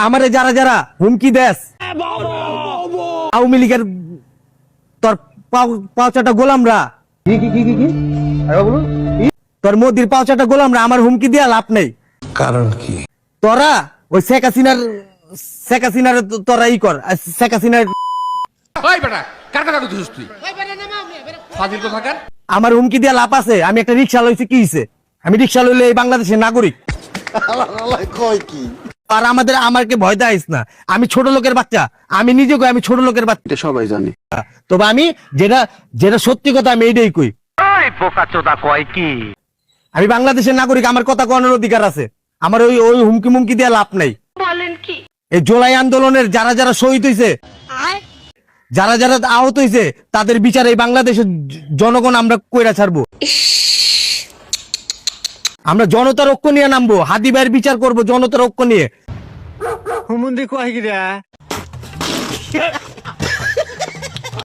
আমারে যারা যারা হুমকি দেস আওয়ামী লীগের তোর পাঁচটা গোলামরা তোর মোদির পাঁচটা গোলামরা আমার হুমকি দিয়া লাভ নেই। কারণ কি? তোরা ওই শেখ হাসিনার তোরা ই কর, শেখ হাসিনার আমার হুমকি দিয়া লাভ আছে। আমি একটা রিক্সা লইছি, কি হইছে? আমি রিক্সা লইলে এই বাংলাদেশের নাগরিক। আর আমাকে ভয় দেখাইস না, আমি ছোট লোকের বাচ্চা। আমি নিজে কই আমি ছোট লোকের বাচ্চা, এটা সবাই জানে। তবে আমি যেটা সত্যি কথা আমি এইটাই কই। আমি বাংলাদেশের নাগরিক, আমার কথা কোয়ানোর অধিকার আছে। আমার ওই হুমকি দিয়ে লাভ নাই। বলেন কি? এই জুলাই আন্দোলনের যারা যারা শহীদ হয়েছে, যারা যারা আহত হয়েছে, তাদের বিচার এই বাংলাদেশের জনগণ আমরা কইরা ছাড়বো। আমরা জনতার ঐক্য নিয়ে নামবো, হাদি ভাইয়ের বিচার করবো জনতার ঐক্য নিয়ে।